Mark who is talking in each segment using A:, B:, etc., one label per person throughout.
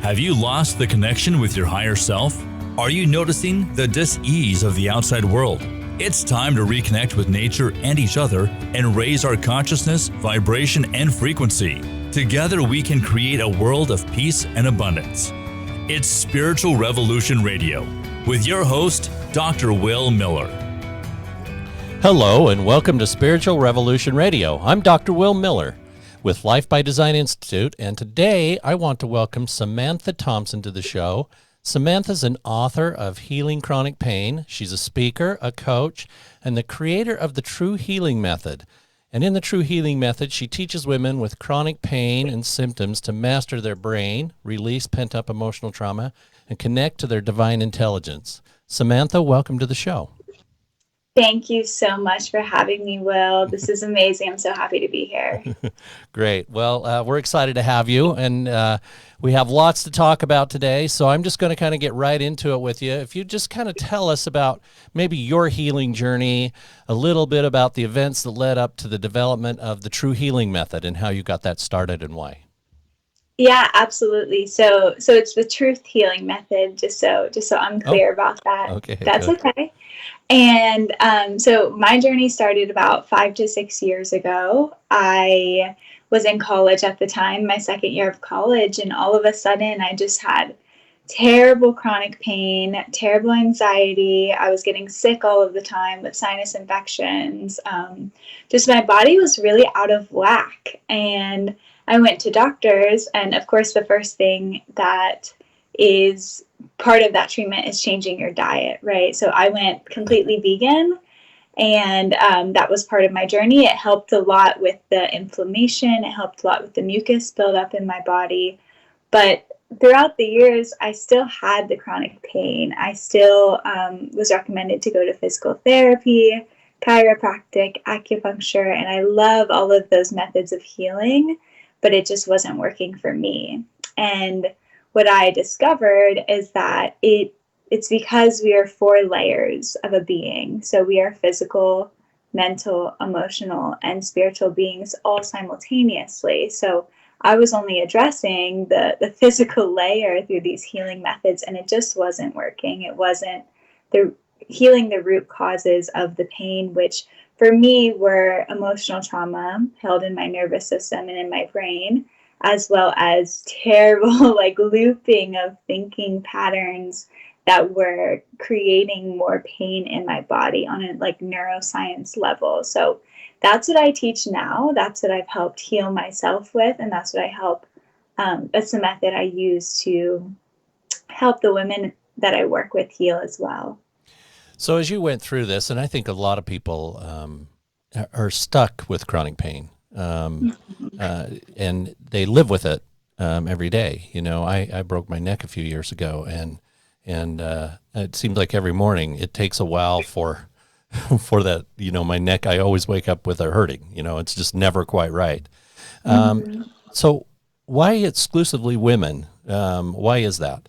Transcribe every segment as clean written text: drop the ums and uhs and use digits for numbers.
A: Have you lost the connection with your higher self? Are you noticing the dis-ease of the outside world? It's time to reconnect with nature and each other and raise our consciousness, vibration, and frequency. Together we can create a world of peace and abundance. It's Spiritual Revolution Radio with your host, Dr. Will Miller.
B: Hello and welcome to Spiritual Revolution Radio. I'm Dr. Will Miller with Life by Design Institute, and today I want to welcome Samantha Thompson to the show. Samantha's an author of Healing Chronic Pain. She's a speaker, a coach, and the creator of the True Healing Method. And in the True Healing Method, she teaches women with chronic pain and symptoms to master their brain, release pent-up emotional trauma, and connect to their divine intelligence. Samantha, welcome to the show.
C: Thank you so much for having me, Will. This is amazing. I'm so happy to be here.
B: Great. Well, we're excited to have you, and we have lots to talk about today, so I'm just going to kind of get right into it with you. If you just kind of tell us about maybe your healing journey, a little bit about the events that led up to the development of the True Healing Method and how you got that started and why.
C: Yeah, absolutely. So it's the Truth Healing Method, just so I'm clear about that.
B: Okay.
C: That's
B: good.
C: okay. And so my journey started about 5 to 6 years ago. I was in college at the time, my second year of college, and all of a sudden I just had terrible chronic pain, terrible anxiety. I was getting sick all of the time with sinus infections. Just my body was really out of whack. And I went to doctors, and of course the first thing that is part of that treatment is changing your diet, right? So I went completely vegan, and that was part of my journey. It helped a lot with the inflammation. It helped a lot with the mucus buildup in my body. But throughout the years, I still had the chronic pain. I still was recommended to go to physical therapy, chiropractic, acupuncture, and I love all of those methods of healing, but it just wasn't working for me. And what I discovered is that it's because we are 4 layers of a being. So we are physical, mental, emotional, and spiritual beings all simultaneously. So I was only addressing the physical layer through these healing methods, and it just wasn't working. It wasn't healing the root causes of the pain, which for me were emotional trauma held in my nervous system and in my brain, as well as terrible looping of thinking patterns that were creating more pain in my body on a neuroscience level. So that's what I teach now. That's what I've helped heal myself with, and that's what I help. That's the method I use to help the women that I work with heal as well.
B: So as you went through this, and I think a lot of people are stuck with chronic pain, and they live with it every day. You know, I broke my neck a few years ago, and it seems like every morning it takes a while for that. You know, my neck, I always wake up with it hurting. You know, it's just never quite right. So why exclusively women? Why is that?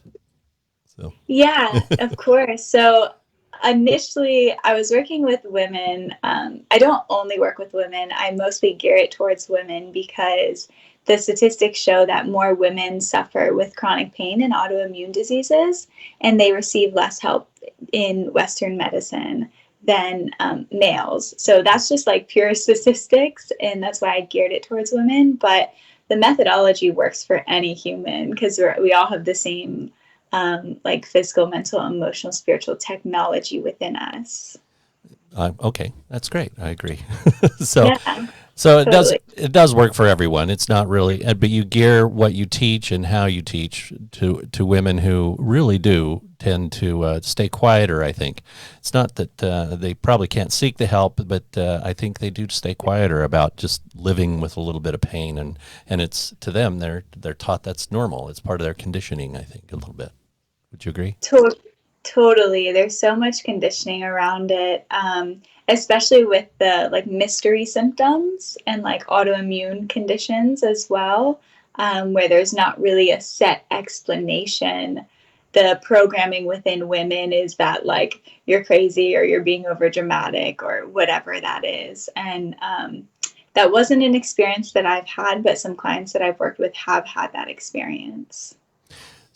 B: So
C: yeah, of course. So initially, I was working with women. I don't only work with women. I mostly gear it towards women because the statistics show that more women suffer with chronic pain and autoimmune diseases, and they receive less help in Western medicine than males. So that's just pure statistics, and that's why I geared it towards women. But the methodology works for any human because we all have the same physical, mental, emotional, spiritual technology within us.
B: Okay, that's great. I agree. So
C: Totally.
B: it does work for everyone. It's not really, but you gear what you teach and how you teach to women who really do tend to stay quieter. I think it's not that they probably can't seek the help, but I think they do stay quieter about just living with a little bit of pain, and it's to them they're taught that's normal. It's part of their conditioning. I think a little bit. Would you agree?
C: Totally. There's so much conditioning around it, especially with the mystery symptoms and autoimmune conditions as well, where there's not really a set explanation. The programming within women is that you're crazy or you're being over dramatic or whatever that is. And that wasn't an experience that I've had, but some clients that I've worked with have had that experience.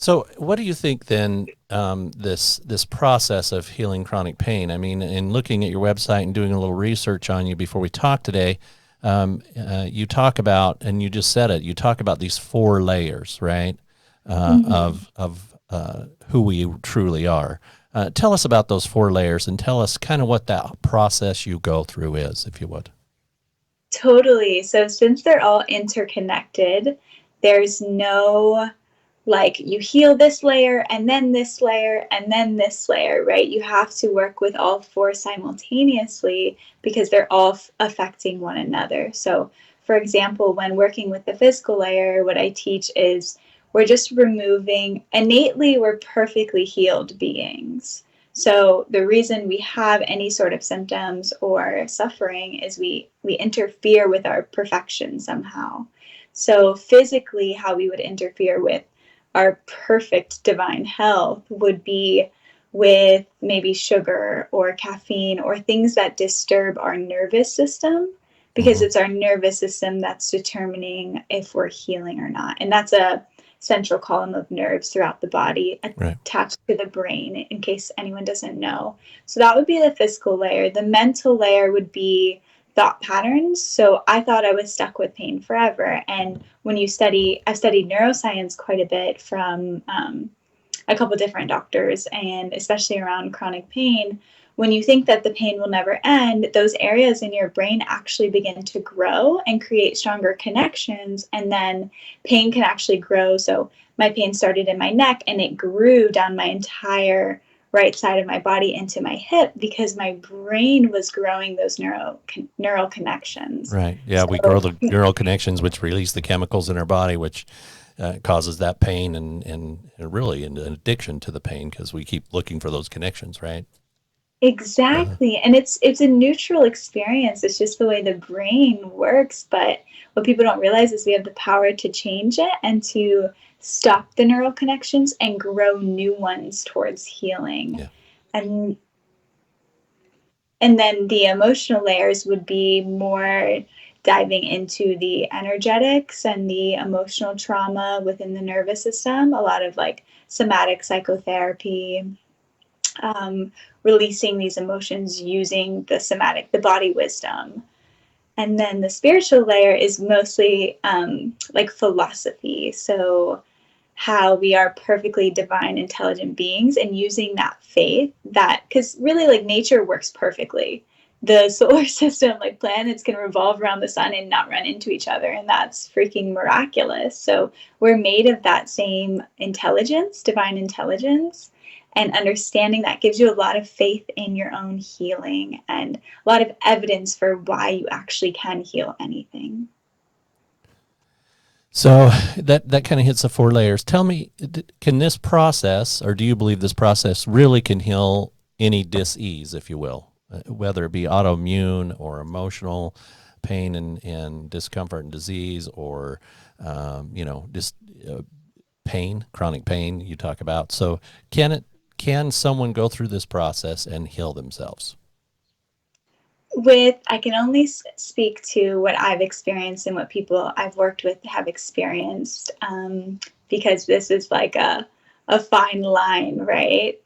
B: So what do you think then, this process of healing chronic pain? I mean, in looking at your website and doing a little research on you before we talk today, you talk about, and you just said it, you talk about these 4 layers, right, of who we truly are. Tell us about those 4 layers and tell us kind of what that process you go through is, if you would.
C: Totally. So since they're all interconnected, there's no like you heal this layer and then this layer and then this layer, right? You have to work with all 4 simultaneously because they're all affecting one another. So for example, when working with the physical layer, what I teach is we're just removing, innately we're perfectly healed beings. So the reason we have any sort of symptoms or suffering is we interfere with our perfection somehow. So physically, how we would interfere with our perfect divine health would be with maybe sugar or caffeine or things that disturb our nervous system, because it's our nervous system that's determining if we're healing or not. And that's a central column of nerves throughout the body attached to the brain, in case anyone doesn't know. So that would be the physical layer. The mental layer would be thought patterns. So I thought I was stuck with pain forever. And when I've studied neuroscience quite a bit from a couple different doctors, and especially around chronic pain, when you think that the pain will never end, those areas in your brain actually begin to grow and create stronger connections. And then pain can actually grow. So my pain started in my neck and it grew down my entire right side of my body into my hip because my brain was growing those neural connections.
B: Right. Yeah, so we grow the neural connections, which release the chemicals in our body, which causes that pain and really an addiction to the pain because we keep looking for those connections, right?
C: Exactly. And it's a neutral experience. It's just the way the brain works. But what people don't realize is we have the power to change it and to stop the neural connections and grow new ones towards healing.
B: Yeah.
C: And then the emotional layers would be more diving into the energetics and the emotional trauma within the nervous system, a lot of like somatic psychotherapy, releasing these emotions using the body wisdom. And then the spiritual layer is mostly like philosophy. So how we are perfectly divine, intelligent beings, and using that faith because really like nature works perfectly. The solar system, like planets can revolve around the sun and not run into each other. And that's freaking miraculous. So we're made of that same intelligence, divine intelligence. And understanding that gives you a lot of faith in your own healing and a lot of evidence for why you actually can heal anything.
B: So that kind of hits the 4 layers. Tell me, can this process, or do you believe this process really can heal any dis-ease, if you will, whether it be autoimmune or emotional pain and discomfort and disease, or just pain, chronic pain you talk about? So can someone go through this process and heal themselves?
C: I can only speak to what I've experienced and what people I've worked with have experienced, because this is like a fine line, right?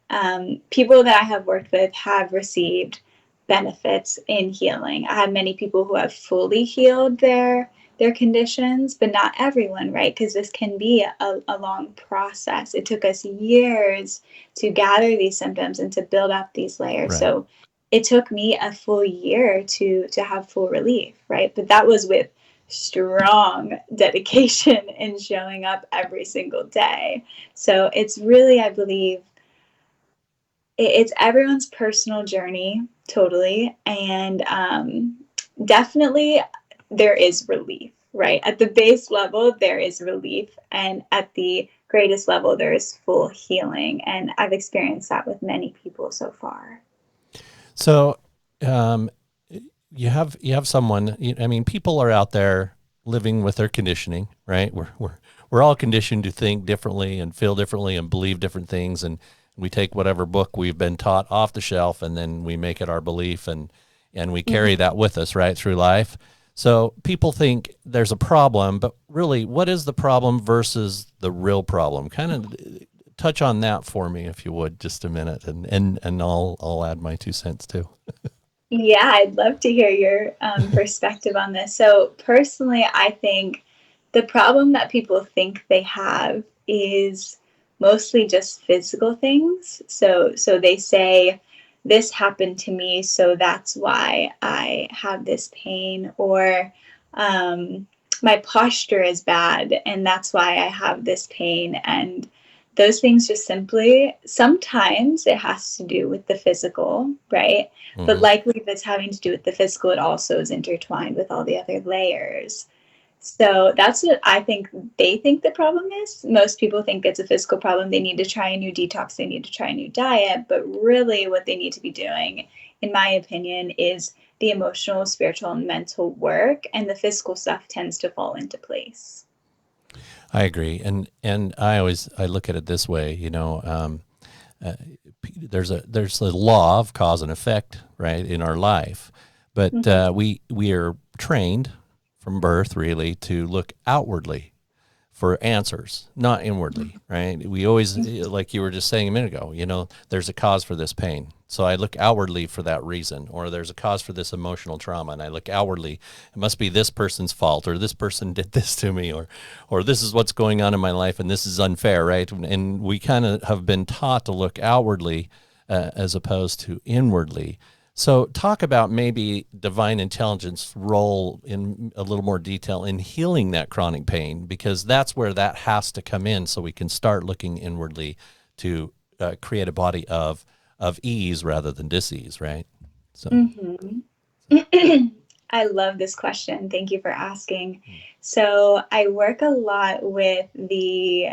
C: People that I have worked with have received benefits in healing. I have many people who have fully healed their conditions, but not everyone, right? Because this can be a long process. It took us years to gather these symptoms and to build up these layers.
B: Right.
C: So it took me a full year to have full relief, right? But that was with strong dedication and showing up every single day. So it's really, I believe, it's everyone's personal journey, totally. And definitely there is relief, right? At the base level, there is relief. And at the greatest level, there is full healing. And I've experienced that with many people so far.
B: So you have someone, I mean, people are out there living with their conditioning, right? We're all conditioned to think differently and feel differently and believe different things. And we take whatever book we've been taught off the shelf and then we make it our belief and we carry that with us right through life. So people think there's a problem, but really what is the problem versus the real problem? Kind of touch on that for me, if you would, just a minute, and I'll add my 2 cents too.
C: Yeah, I'd love to hear your perspective on this. So personally, I think the problem that people think they have is mostly just physical things. So they say, this happened to me, so that's why I have this pain, or my posture is bad, and that's why I have this pain. And those things just simply, sometimes it has to do with the physical, right? But likely if it's having to do with the physical, it also is intertwined with all the other layers. So that's what I think they think the problem is. Most people think it's a physical problem. They need to try a new detox. They need to try a new diet. But really what they need to be doing, in my opinion, is the emotional, spiritual, and mental work. And the physical stuff tends to fall into place.
B: I agree. And I look at it this way, there's a law of cause and effect, right, in our life. But we are trained from birth, really, to look outwardly for answers, not inwardly, right? We always, like you were just saying a minute ago, there's a cause for this pain. So I look outwardly for that reason, or there's a cause for this emotional trauma, and I look outwardly. It must be this person's fault, or this person did this to me, or this is what's going on in my life, and this is unfair, right? And we kind of have been taught to look outwardly as opposed to inwardly. So talk about maybe divine intelligence role in a little more detail in healing that chronic pain, because that's where that has to come in, so we can start looking inwardly to create a body of ease rather than dis-ease, right? So.
C: I love this question. Thank you for asking. So I work a lot with the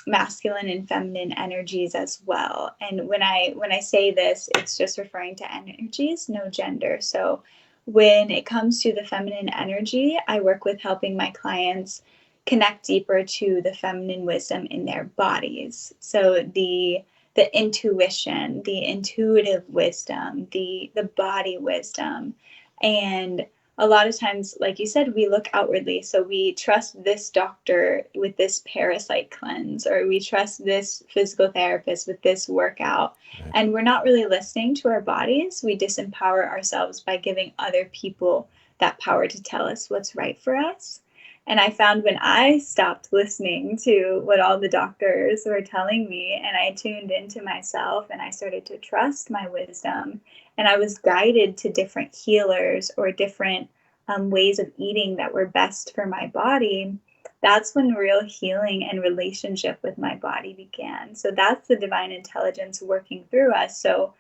C: masculine and feminine energies as well. And when I say this, it's just referring to energies, no gender. So when it comes to the feminine energy, I work with helping my clients connect deeper to the feminine wisdom in their bodies. So the intuition, the intuitive wisdom, the body wisdom. And a lot of times, like you said, we look outwardly. So we trust this doctor with this parasite cleanse, or we trust this physical therapist with this workout. Right. And we're not really listening to our bodies. We disempower ourselves by giving other people that power to tell us what's right for us. And I found when I stopped listening to what all the doctors were telling me, and I tuned into myself and I started to trust my wisdom, and I was guided to different healers or different ways of eating that were best for my body, that's when real healing and relationship with my body began. So that's the divine intelligence working through us. So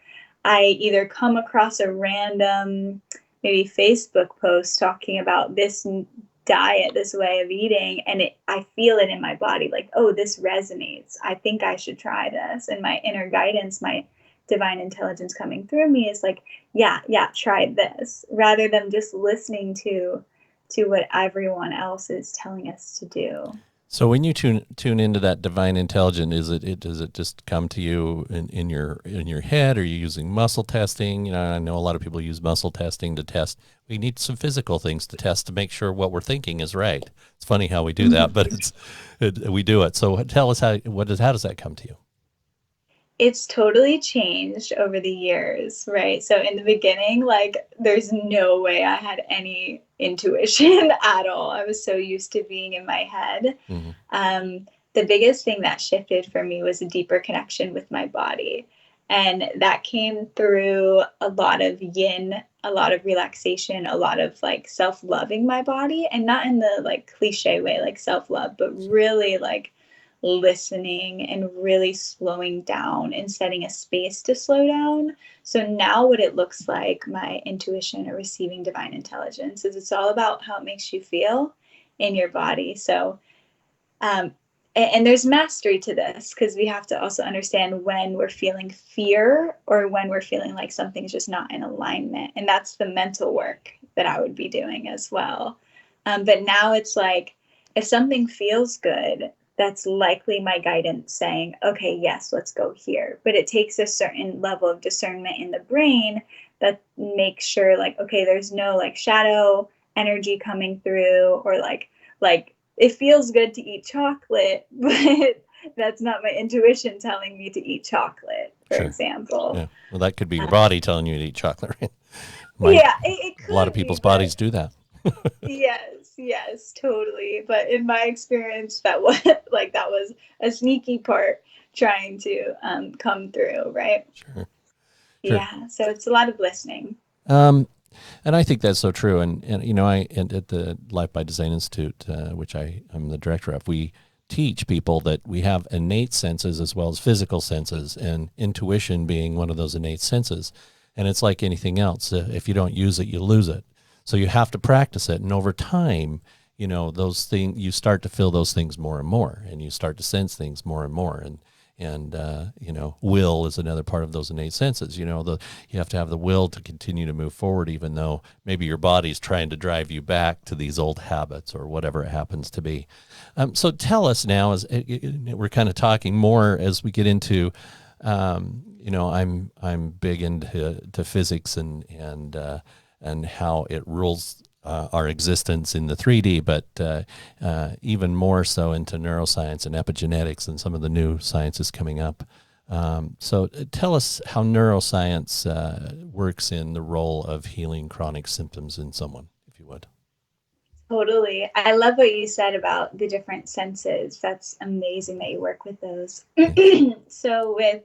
C: I either come across a random, maybe Facebook post talking about this diet, this way of eating, and I feel it in my body, like, oh, this resonates. I think I should try this. And my inner guidance, my divine intelligence coming through me is like, yeah, try this, rather than just listening to what everyone else is telling us to do.
B: So when you tune into that divine intelligence, does it just come to you in your head? Are you using muscle testing? I know a lot of people use muscle testing to test. We need some physical things to test to make sure what we're thinking is right. It's funny how we do that, but we do it. So tell us how does that come to you?
C: It's totally changed over the years, right? So in the beginning, like, there's no way I had any intuition at all. I was so used to being in my head. Mm-hmm. The biggest thing that shifted for me was a deeper connection with my body. And that came through a lot of yin, a lot of relaxation, a lot of like self-loving my body, and not in the like cliche way, like self-love, but really like listening and really slowing down and setting a space to slow down. So now what it looks like, my intuition or receiving divine intelligence, is it's all about how it makes you feel in your body. So, and there's mastery to this, because we have to also understand when we're feeling fear or when we're feeling like something's just not in alignment. And that's the mental work that I would be doing as well. But now it's like, if something feels good, that's likely my guidance saying, okay, yes, let's go here. But it takes a certain level of discernment in the brain that makes sure, like, okay, there's no like shadow energy coming through, or like it feels good to eat chocolate, but that's not my intuition telling me to eat chocolate, for
B: Sure.
C: example.
B: Yeah. Well, that could be your body telling you to eat chocolate, right?
C: Yeah, it
B: A lot of
C: could be,
B: people's
C: but
B: bodies do that.
C: yes, totally. But in my experience, that was that was a sneaky part trying to come through, right?
B: Sure. Sure.
C: Yeah. So it's a lot of listening.
B: And I think that's so true. And you know, and at the Life by Design Institute, which I'm the director of, we teach people that we have innate senses as well as physical senses, and intuition being one of those innate senses. And it's like anything else. If you don't use it, you lose it. So you have to practice it. And over time, you know, those things, you start to feel those things more and more, and you start to sense things more and more. And you know, will is another part of those innate senses. You know, you have to have the will to continue to move forward, even though maybe your body's trying to drive you back to these old habits or whatever it happens to be. So tell us now, as we're kind of talking more as we get into, you know, I'm big into physics and how it rules our existence in the 3D, but even more so into neuroscience and epigenetics and some of the new sciences coming up. So tell us how neuroscience works in the role of healing chronic symptoms in someone, if you would.
C: Totally. I love what you said about the different senses. That's amazing that you work with those. So with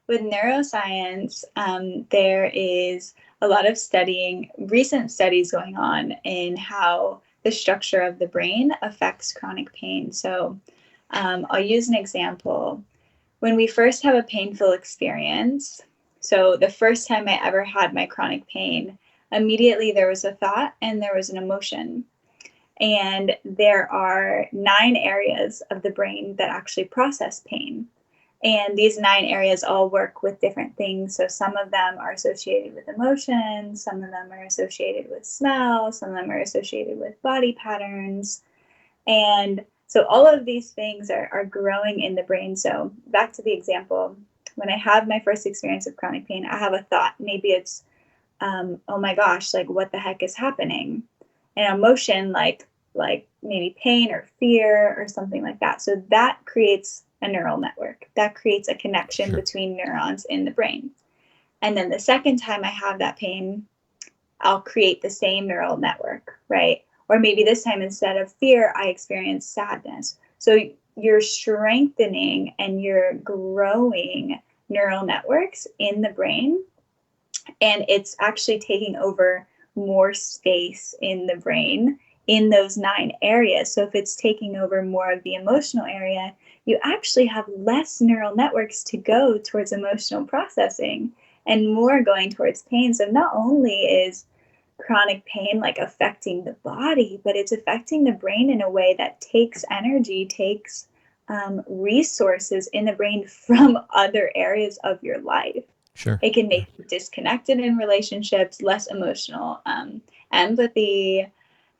C: neuroscience, there is a lot of recent studies going on in how the structure of the brain affects chronic pain. So I'll use an example. When we first have a painful experience, so the first time I ever had my chronic pain, immediately there was a thought and there was an emotion. And there are 9 areas of the brain that actually process pain. And these 9 areas all work with different things. So some of them are associated with emotion, some of them are associated with smell, some of them are associated with body patterns. And so all of these things are growing in the brain. So back to the example, when I have my first experience of chronic pain, I have a thought. Maybe it's, oh my gosh, like what the heck is happening? An emotion like maybe pain or fear or something like that. So that creates a neural network. That creates a connection between neurons in the brain. And then the second time I have that pain, I'll create the same neural network, right? Or maybe this time instead of fear, I experience sadness. So you're strengthening and you're growing neural networks in the brain, and it's actually taking over more space in the brain in those 9 areas. So if it's taking over more of the emotional area, you actually have less neural networks to go towards emotional processing and more going towards pain. So not only is chronic pain like affecting the body, but it's affecting the brain in a way that takes energy, takes resources in the brain from other areas of your life.
B: Sure.
C: It can make you disconnected in relationships, less emotional empathy.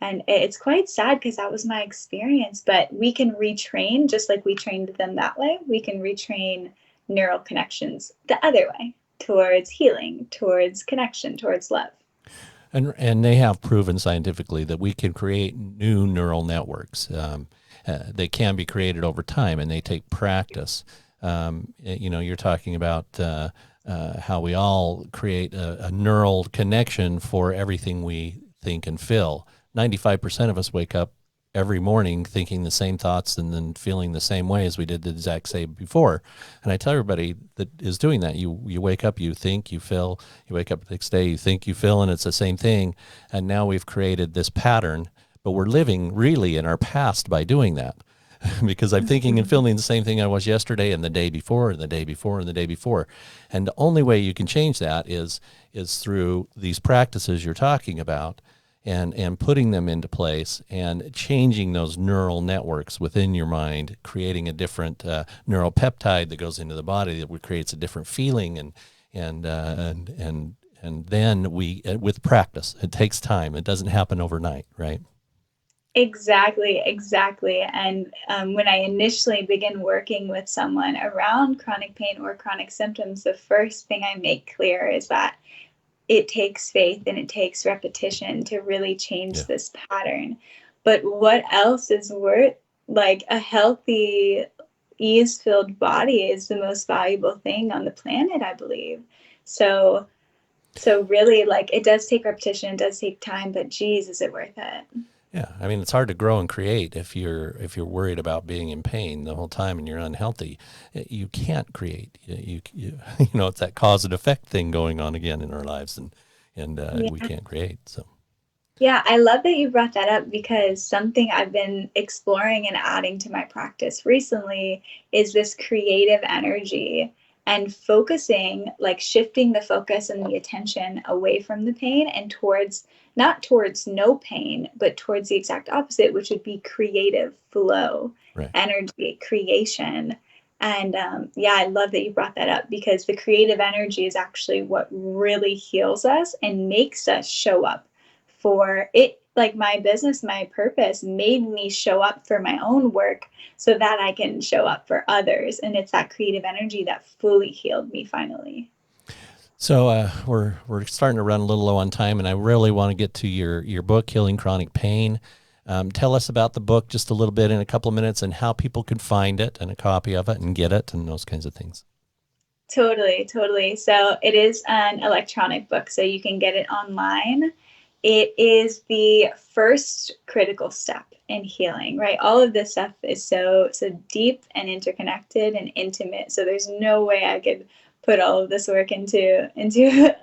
C: And it's quite sad because that was my experience, but we can retrain just like we trained them that way. We can retrain neural connections the other way towards healing, towards connection, towards love.
B: And they have proven scientifically that we can create new neural networks. They can be created over time, and they take practice. You know, you're talking about how we all create a neural connection for everything we think and feel. 95% of us wake up every morning thinking the same thoughts and then feeling the same way as we did the exact same before. And I tell everybody that is doing that, you wake up, you think, you feel, you wake up the next day, you think, you feel, and it's the same thing. And now we've created this pattern, but we're living really in our past by doing that. Because I'm thinking and feeling the same thing I was yesterday and the day before and the day before and the day before. And the only way you can change that is through these practices you're talking about, and putting them into place and changing those neural networks within your mind, creating a different neural peptide that goes into the body that creates a different feeling, and then with practice, it takes time. It doesn't happen overnight, right?
C: Exactly. And when I initially begin working with someone around chronic pain or chronic symptoms, the first thing I make clear is that it takes faith and it takes repetition to really change this pattern. But what else is worth like a healthy ease-filled body is the most valuable thing on the planet, I believe. So really, like, it does take repetition, it does take time, but geez, is it worth it?
B: Yeah, I mean, it's hard to grow and create if you're worried about being in pain the whole time and you're unhealthy. You can't create. You know, it's that cause and effect thing going on again in our lives, and we can't create. So.
C: Yeah, I love that you brought that up, because something I've been exploring and adding to my practice recently is this creative energy and focusing, like shifting the focus and the attention away from the pain and not towards no pain, but towards the exact opposite, which would be creative flow, right, energy, creation. And I love that you brought that up, because the creative energy is actually what really heals us and makes us show up for it. Like, my business, my purpose made me show up for my own work so that I can show up for others. And it's that creative energy that fully healed me finally.
B: So we're starting to run a little low on time, and I really want to get to your book, Healing Chronic Pain. Tell us about the book just a little bit in a couple of minutes, and how people can find it and a copy of it and get it and those kinds of things.
C: Totally. So it is an electronic book, so you can get it online. It is the first critical step in healing, right? All of this stuff is so deep and interconnected and intimate. So there's no way I could put all of this work into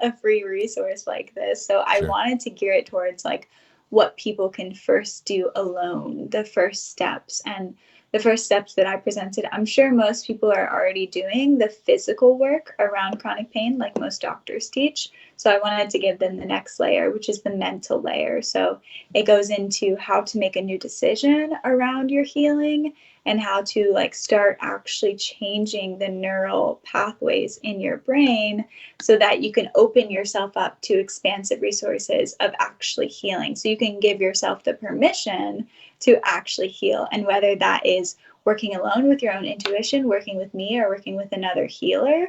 C: a free resource like this. So I wanted to gear it towards like what people can first do alone, the first steps. And the first steps that I presented, I'm sure most people are already doing the physical work around chronic pain, like most doctors teach. So I wanted to give them the next layer, which is the mental layer. So it goes into how to make a new decision around your healing and how to like start actually changing the neural pathways in your brain so that you can open yourself up to expansive resources of actually healing. So you can give yourself the permission to actually heal. And whether that is working alone with your own intuition, working with me, or working with another healer,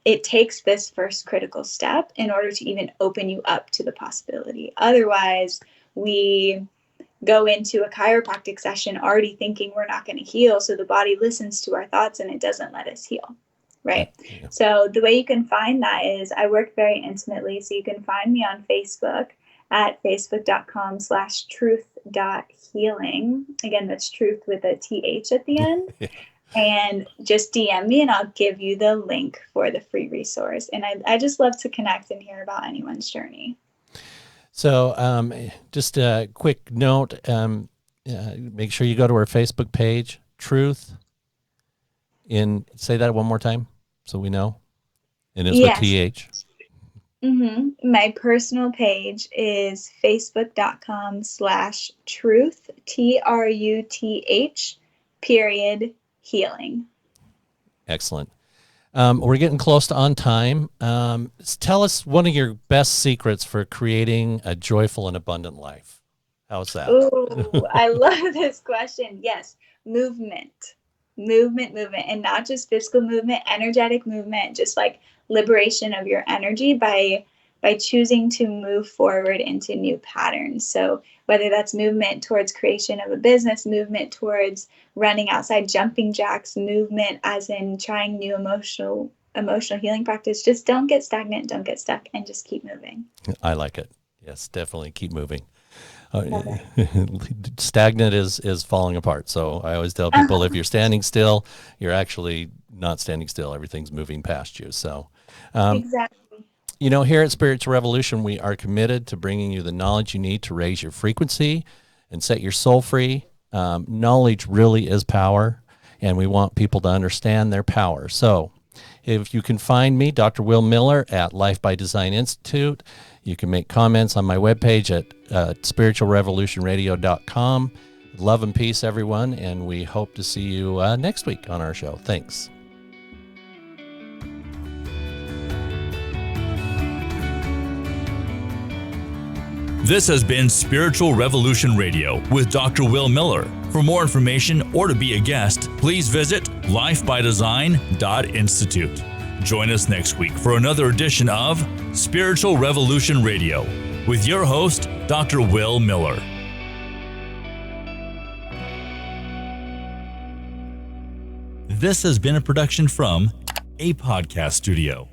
C: it takes this first critical step in order to even open you up to the possibility. Otherwise, we go into a chiropractic session already thinking we're not going to heal. So the body listens to our thoughts and it doesn't let us heal. Right. Yeah. So the way you can find that is I work very intimately. So you can find me on Facebook at facebook.com/truth.healing. Again, that's truth with a TH at the end. And just DM me and I'll give you the link for the free resource. And I just love to connect and hear about anyone's journey.
B: So just a quick note, make sure you go to our Facebook page, Truth. Say that one more time so we know. And it's with TH.
C: Mm-hmm. My personal page is facebook.com/truth, TRUTH, healing.
B: Excellent. We're getting close to on time. Tell us one of your best secrets for creating a joyful and abundant life. How's that?
C: Ooh, I love this question. Yes, movement, and not just physical movement, energetic movement, just like liberation of your energy by choosing to move forward into new patterns. So whether that's movement towards creation of a business, movement towards running outside jumping jacks, movement as in trying new emotional healing practice, just don't get stagnant, don't get stuck, and just keep moving.
B: I like it. Yes, definitely keep moving. Stagnant is falling apart. So I always tell people if you're standing still, you're actually not standing still. Everything's moving past you. So
C: exactly.
B: You know, here at Spiritual Revolution, we are committed to bringing you the knowledge you need to raise your frequency and set your soul free. Knowledge really is power, and we want people to understand their power. So if you can find me, Dr. Will Miller, at Life by Design Institute. You can make comments on my webpage at spiritualrevolutionradio.com. Love and peace, everyone, and we hope to see you next week on our show. Thanks.
A: This has been Spiritual Revolution Radio with Dr. Will Miller. For more information or to be a guest, please visit lifebydesign.institute. Join us next week for another edition of Spiritual Revolution Radio with your host, Dr. Will Miller. This has been a production from a podcast studio.